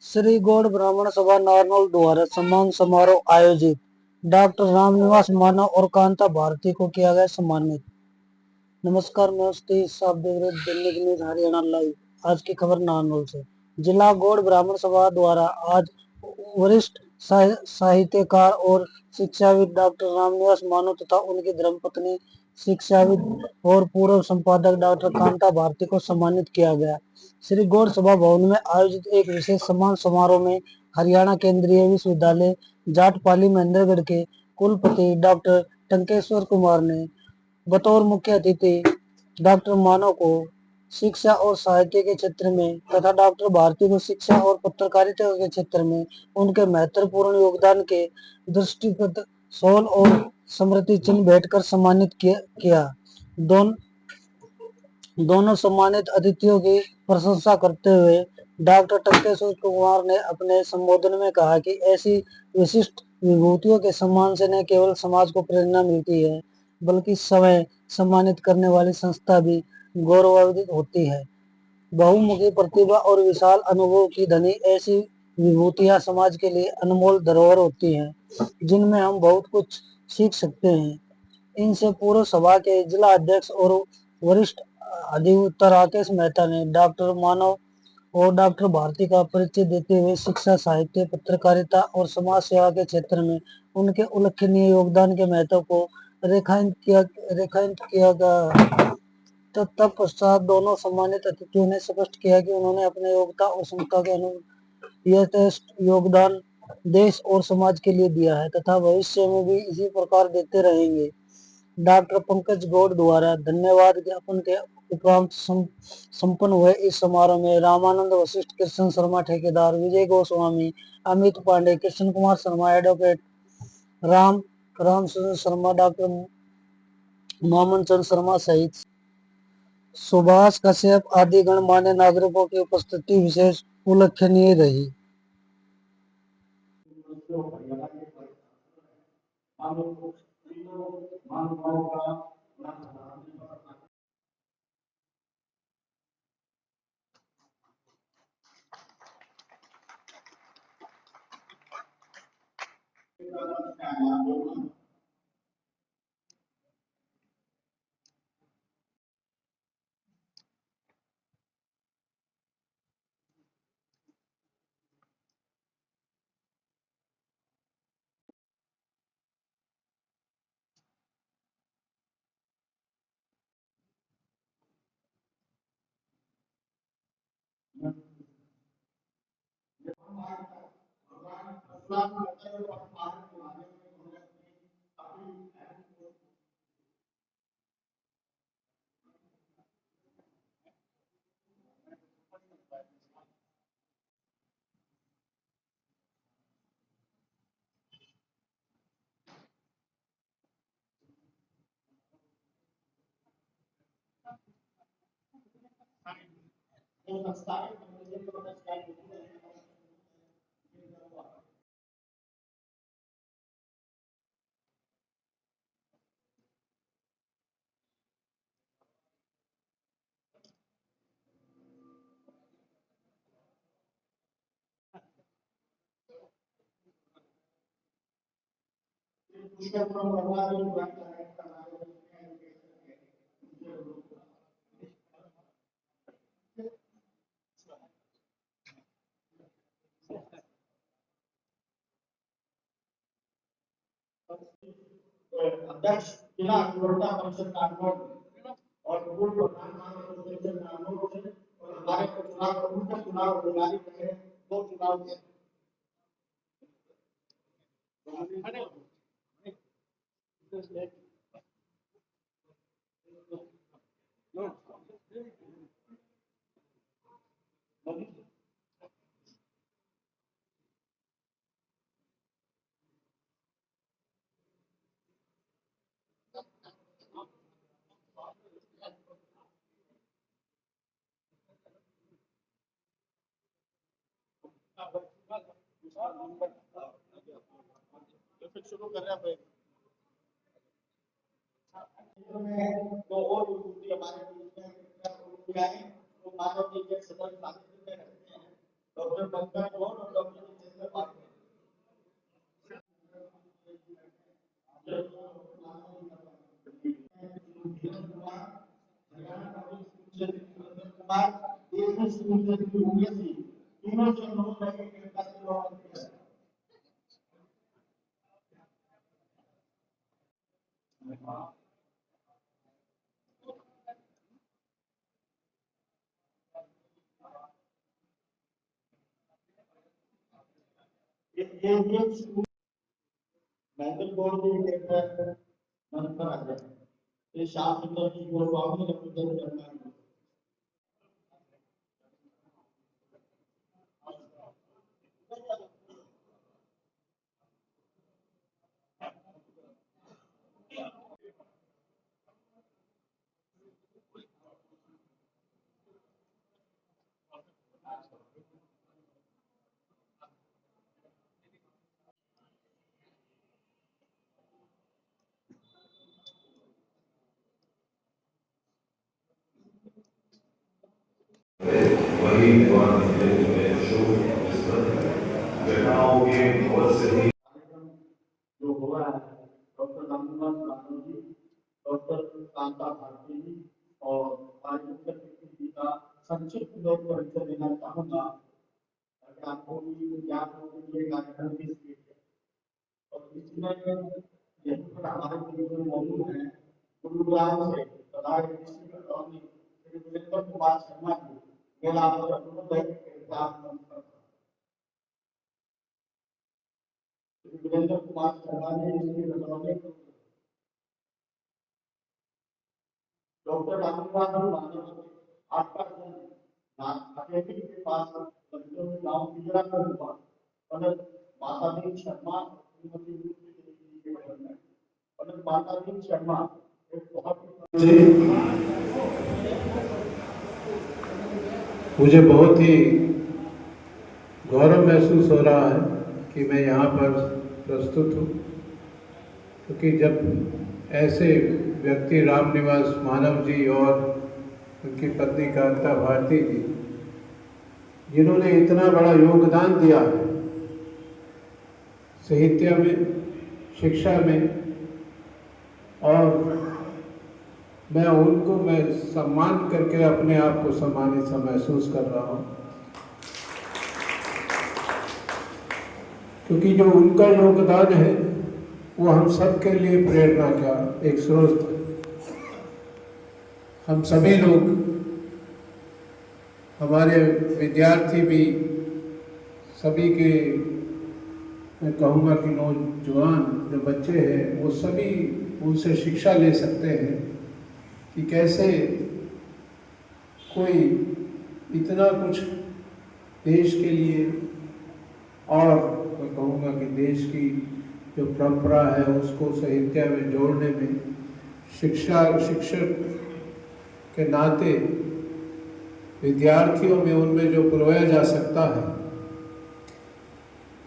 श्री गौड़ ब्राह्मण सभा नारनौल द्वारा सम्मान समारोह आयोजित। डॉक्टर रामनिवास मानव और कांता भारती को किया गया सम्मानित। नमस्कार, मैं साहब देख रहे दिल्ली न्यूज हरियाणा लाइव। आज की खबर नारनौल से। जिला गौड़ ब्राह्मण सभा द्वारा आज वरिष्ठ साहित्यकार और शिक्षाविद डॉक्टर रामनिवास मानव तथा उनकी धर्मपत्नी शिक्षाविद और पूर्व संपादक डॉक्टर कांता भारती को सम्मानित किया गया। श्री गौड़ सभा भवन में आयोजित एक विशेष सम्मान समारोह में हरियाणा केंद्रीय विश्वविद्यालय जाटपाली महेंद्रगढ़ के कुलपति डॉक्टर टंकेश्वर कुमार ने बतौर मुख्य अतिथि डॉक्टर मानव को शिक्षा और साहित्य के क्षेत्र में तथा डॉक्टर भारती को शिक्षा और पत्रकारिता के क्षेत्र में उनके महत्वपूर्ण योगदान के दृष्टिगत शॉल और स्मृति चिन्ह भेंट कर सम्मानित किया। दोनों सम्मानित अतिथियों की प्रशंसा करते हुए डॉक्टर टंकेश्वर कुमार ने अपने संबोधन में कहा कि ऐसी विशिष्ट विभूतियों के सम्मान से न केवल समाज को प्रेरणा मिलती है, बल्कि स्वयं सम्मानित करने वाली संस्था भी गौरवान्वित होती है। बहुमुखी प्रतिभा और विशाल अनुभव की धनी ऐसी विभूतियां समाज के लिए अनमोल धरोहर होती हैं, जिनमें हम बहुत कुछ सीख सकते हैं। इनसे पूर्व सभा के जिला अध्यक्ष और वरिष्ठ अधिवक्ता राकेश मेहता ने डॉक्टर मानव और डॉक्टर भारती का परिचय देते हुए शिक्षा, साहित्य, पत्रकारिता और समाज सेवा के क्षेत्र में उनके उल्लेखनीय योगदान के महत्व को रेखांकित किया गया। तत्पश्चात दोनों सम्मानित अतिथियों ने स्पष्ट किया कि उन्होंने अपने योग्यता और क्षमता के यथेष्ट योगदान देश और समाज के लिए दिया है तथा भविष्य में भी इसी प्रकार देते रहेंगे। डॉक्टर पंकज गौड़ द्वारा धन्यवाद ज्ञापन के उपरांत संपन्न हुए इस समारोह में रामानंद वशिष्ठ, कृष्ण शर्मा ठेकेदार, विजय गोस्वामी, अमित पांडे, कृष्ण कुमार शर्मा एडवोकेट, रामचंद्र शर्मा, डॉक्टर मोहम्मद चंद शर्मा सहित सुभाष कश्यप आदि गणमान्य नागरिकों की उपस्थिति विशेष उल्लेखनीय रही। अध्यक्ष जिला नियोक्ता परिषद नागौर और पूर्व प्रधान परिषद नागौर से और हमारे चुनाव प्रमुख चुनाव अधिकारी रहे दो चुनाव के शुरू कर रहे हैं। तो और विभूति हमारे बीच में तो मानव जी के सदन साहित्य में रहते हैं डॉक्टर वही शोध घटनाओं के बहुत से जो हुआ है डॉक्टर रामनिवास माधव जी, डॉक्टर कांता भारती जी और राजेंद्र जी का संक्षिप्त में परिचय देना चाहूंगा ताकि आपको भी ज्ञान हो कि ये कार्यक्रम किस लिए है। और इसमें यही पर हमारे लिए जो मौजूद है गुरुग्राम से प्रधान डिस्ट्रिक्ट अटॉर्नी श्री वीरेंद्र कुमार शर्मा जी, मेरा आपसे अनुरोध है कि वीरेंद्र कुमार शर्मा जी डॉक्टर रामनिवास माधव आपका अकेली के पास गांव पिजरा में हुआ और मातादीन शर्मा और मातादीन शर्मा एक बहुत मुझे बहुत ही गौरव महसूस हो रहा है कि मैं यहाँ पर प्रस्तुत हूँ, क्योंकि जब ऐसे व्यक्ति रामनिवास माधव जी और उनकी पत्नी कांता भारती जी, जिन्होंने इतना बड़ा योगदान दिया है साहित्य में, शिक्षा में, और मैं सम्मान करके अपने आप को सम्मानित सा महसूस कर रहा हूँ, क्योंकि जो उनका योगदान है वो हम सब के लिए प्रेरणा का एक स्रोत है। हम सभी लोग, हमारे विद्यार्थी भी, सभी के, मैं कहूँगा कि नौजवान जो बच्चे हैं वो सभी उनसे शिक्षा ले सकते हैं कि कैसे कोई इतना कुछ देश के लिए, और मैं कहूँगा कि देश की जो परंपरा है उसको साहित्य में जोड़ने में शिक्षक के नाते विद्यार्थियों में उनमें जो पुरवाया जा सकता है,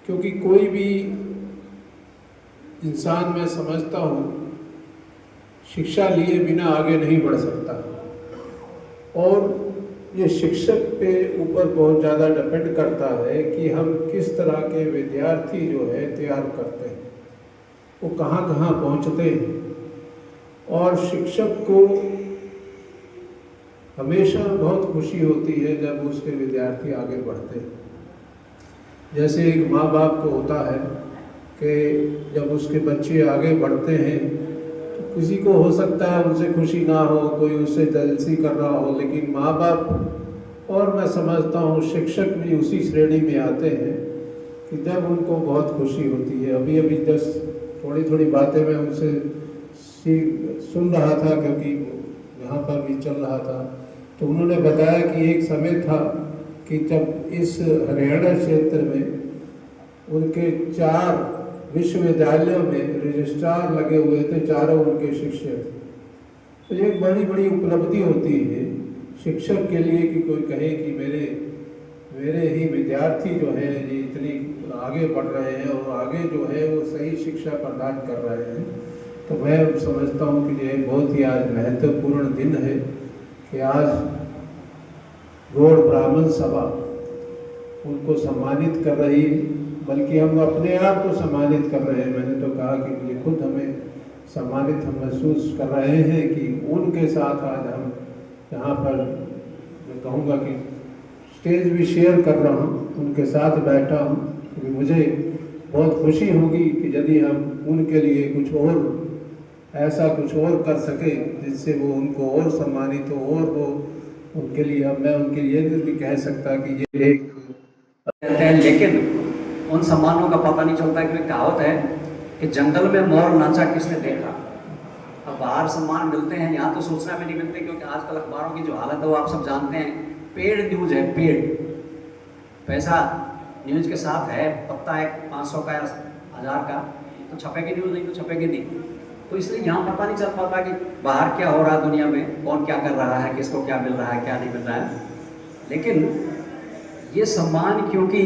क्योंकि कोई भी इंसान, मैं समझता हूँ, शिक्षा लिए बिना आगे नहीं बढ़ सकता, और ये शिक्षक पे ऊपर बहुत ज़्यादा डिपेंड करता है कि हम किस तरह के विद्यार्थी जो है तैयार करते हैं, वो कहाँ कहाँ पहुँचते हैं। और शिक्षक को हमेशा बहुत खुशी होती है जब उसके विद्यार्थी आगे बढ़ते हैं। जैसे एक माँ बाप को होता है कि जब उसके बच्चे आगे बढ़ते हैं तो किसी को हो सकता है उनसे खुशी ना हो, कोई उससे जलसी कर रहा हो, लेकिन माँ बाप, और मैं समझता हूँ शिक्षक भी उसी श्रेणी में आते हैं कि जब उनको बहुत खुशी होती है। अभी अभी जस्ट थोड़ी बातें मैं उनसे सुन रहा था, क्योंकि यहाँ पर भी चल रहा था, तो उन्होंने बताया कि एक समय था कि जब इस हरियाणा क्षेत्र में उनके 4 विश्वविद्यालयों में रजिस्ट्रार लगे हुए थे, चारों उनके शिक्षक। तो ये एक बड़ी उपलब्धि होती है शिक्षक के लिए कि कोई कहे कि मेरे ही विद्यार्थी जो है ये इतनी आगे बढ़ रहे हैं और आगे जो है वो सही शिक्षा प्रदान कर रहे हैं। तो मैं समझता हूँ कि ये बहुत ही आज महत्वपूर्ण दिन है कि आज गौड़ ब्राह्मण सभा उनको सम्मानित कर रही है, बल्कि हम अपने आप को सम्मानित कर रहे हैं। मैंने तो कहा कि ये खुद हमें सम्मानित हम महसूस कर रहे हैं कि उनके साथ आज हम यहाँ पर, मैं कहूँगा कि स्टेज भी शेयर कर रहा हूँ, उनके साथ बैठा हूँ, क्योंकि मुझे बहुत खुशी होगी कि यदि हम उनके लिए कुछ और ऐसा कुछ और कर सके जिससे वो उनको और सम्मानित हो, और वो उनके लिए, अब मैं उनके लिए भी कह सकता कि ये एक कहते हैं, लेकिन उन सम्मानों का पता नहीं चलता। कि कहावत है कि जंगल में मोर नाचा किसने देखा। अब बाहर सम्मान मिलते हैं, यहाँ तो सूचना में नहीं मिलते, क्योंकि आजकल अखबारों की जो हालत है वो आप सब जानते हैं। पेड न्यूज है, पेड पैसा न्यूज के साथ है, पत्ता है 500 का या 1000 का, तो छपेगी न्यूज, नहीं तो छपेगी नहीं। तो इसलिए यहाँ पता नहीं चल पाता कि बाहर क्या हो रहा है, दुनिया में कौन क्या कर रहा है, किसको क्या मिल रहा है, क्या नहीं मिल रहा है। लेकिन ये सम्मान क्योंकि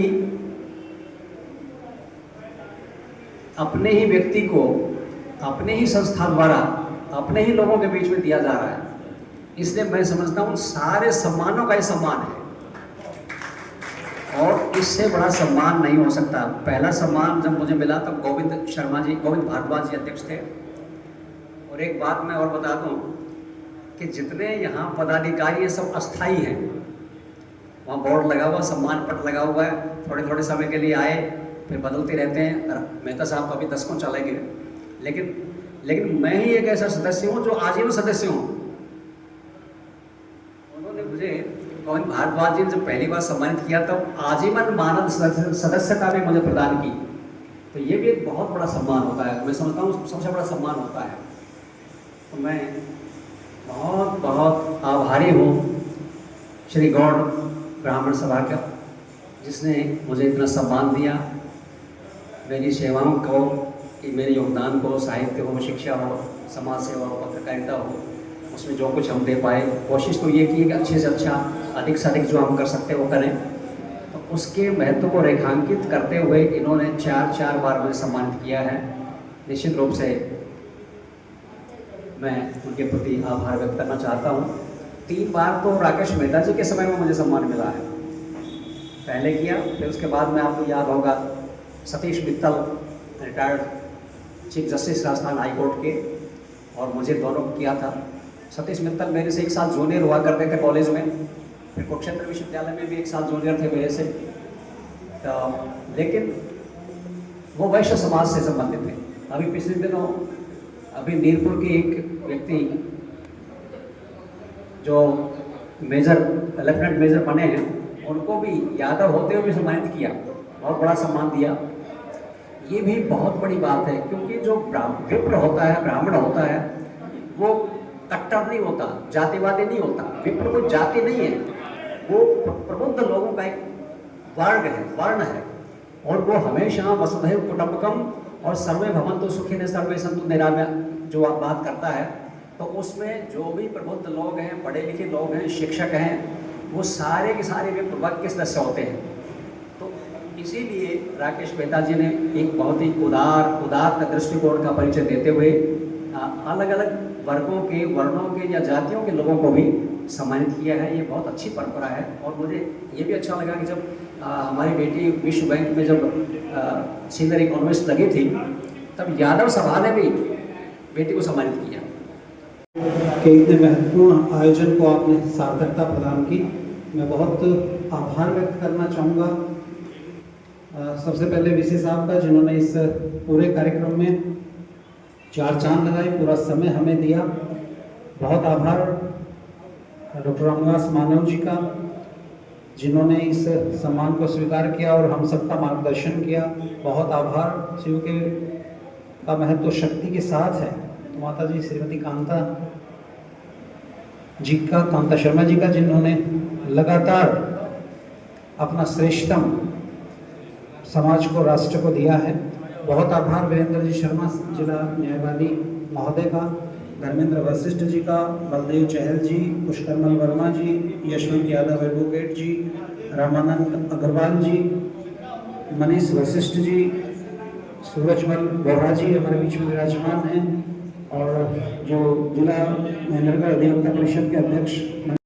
अपने ही व्यक्ति को, अपने ही संस्था द्वारा, अपने ही लोगों के बीच में दिया जा रहा है, इसलिए मैं समझता हूँ सारे सम्मानों का ही सम्मान है, और इससे बड़ा सम्मान नहीं हो सकता। पहला सम्मान जब मुझे मिला तब गोविंद शर्मा जी, गोविंद भारद्वाज जी अध्यक्ष थे। और एक बात मैं और बता दूं कि जितने यहाँ पदाधिकारी हैं सब अस्थाई हैं। वहाँ बोर्ड लगा हुआ, सम्मान पट लगा हुआ है, थोड़े थोड़े समय के लिए आए, फिर बदलते रहते हैं। मेहता साहब तो अभी 10 को चलेंगे, लेकिन मैं ही एक ऐसा सदस्य हूँ जो आजीवन सदस्य हूँ। उन्होंने मुझे, गोविंद भारद्वाज जी ने जब पहली बार सम्मानित किया तब आजीवन मानद सदस्यता भी मुझे प्रदान की। तो ये भी एक बहुत बड़ा सम्मान होता है, मैं समझता हूँ सबसे बड़ा सम्मान होता है। तो मैं बहुत बहुत आभारी हूँ श्री गौड़ ब्राह्मण सभा का, जिसने मुझे इतना सम्मान दिया। मेरी सेवाओं को, मेरे योगदान को, साहित्य हो, शिक्षा हो, समाज सेवा हो, पत्रकारिता हो, उसमें जो कुछ हम दे पाए, कोशिश तो ये की कि अच्छे से अच्छा, अधिक से अधिक जो हम कर सकते हैं वो करें। तो उसके महत्व को रेखांकित करते हुए इन्होंने 4 बार मुझे सम्मानित किया है। निश्चित रूप से मैं उनके प्रति आभार व्यक्त करना चाहता हूँ। 3 बार तो राकेश मेहता जी के समय में मुझे सम्मान मिला है, पहले किया, फिर उसके बाद में आपको याद होगा Satish Mittal, retired chief justice Rajasthan high court के, और मुझे दोनों किया था। सतीश मित्तल मेरे से 1 साल जूनियर हुआ करते थे कॉलेज में, फिर कुरुक्षेत्र विश्वविद्यालय में भी 1 साल जूनियर थे मेरे से। तो लेकिन वो वैश्य समाज से संबंधित थे। अभी पिछले दिनों अभी मीरपुर के एक व्यक्ति जो लेफ्टिनेंट मेजर बने हैं, उनको भी यादव होते हुए भी सम्मानित किया, बहुत बड़ा सम्मान दिया। ये भी बहुत बड़ी बात है, क्योंकि जो विप्र होता है, ब्राह्मण होता है, वो कट्टर नहीं होता, जातिवादी नहीं होता। विप्र कोई जाति नहीं है, वो प्रबुद्ध लोगों का एक वर्ण है, और वो हमेशा वसुधैव कुटुंबकम और सर्वे भवन्तु सुखिनः सर्वे सन्तु निरामया जो आप बात करता है, तो उसमें जो भी प्रबुद्ध लोग हैं, पढ़े लिखे लोग हैं, शिक्षक हैं, वो सारे के सारे विप्र वर्ग के सदस्य होते हैं। तो इसीलिए राकेश मेहता जी ने एक बहुत ही उदार दृष्टिकोण का परिचय देते हुए अलग अलग वर्गों के, वर्णों के या जातियों के लोगों को भी सम्मानित किया है। ये बहुत अच्छी परंपरा है। और मुझे ये भी अच्छा लगा कि जब हमारी बेटी विश्व बैंक में जब सीनियर इकोनॉमिस्ट लगी थी, तब यादव सभा ने भी बेटी को सम्मानित किया। कि इतने महत्वपूर्ण आयोजन को आपने सार्थकता प्रदान की, मैं बहुत आभार व्यक्त करना चाहूँगा सबसे पहले वीसी साहब का, जिन्होंने इस पूरे कार्यक्रम में 4 चांद लगाए, पूरा समय हमें दिया। बहुत आभार डॉक्टर रामनिवास मानव जी का, जिन्होंने इस सम्मान को स्वीकार किया और हम सबका मार्गदर्शन किया। बहुत आभार शिव के का महत्व शक्ति के साथ है। तो माता जी श्रीमती कांता जी का, कांता शर्मा जी का, जिन्होंने लगातार अपना श्रेष्ठतम समाज को, राष्ट्र को दिया है। बहुत आभार वीरेंद्र जी शर्मा जिला न्यायवादी महोदय का, धर्मेंद्र वशिष्ठ जी का, बलदेव चहल जी, पुष्करमल वर्मा जी, यशवंत यादव एडवोकेट जी, रामानंद अग्रवाल जी, मनीष वशिष्ठ जी, सूरजमल बोहरा जी हमारे बीच में विराजमान हैं, और जो जिला महेंद्रगढ़ अधिवक्ता परिषद के अध्यक्ष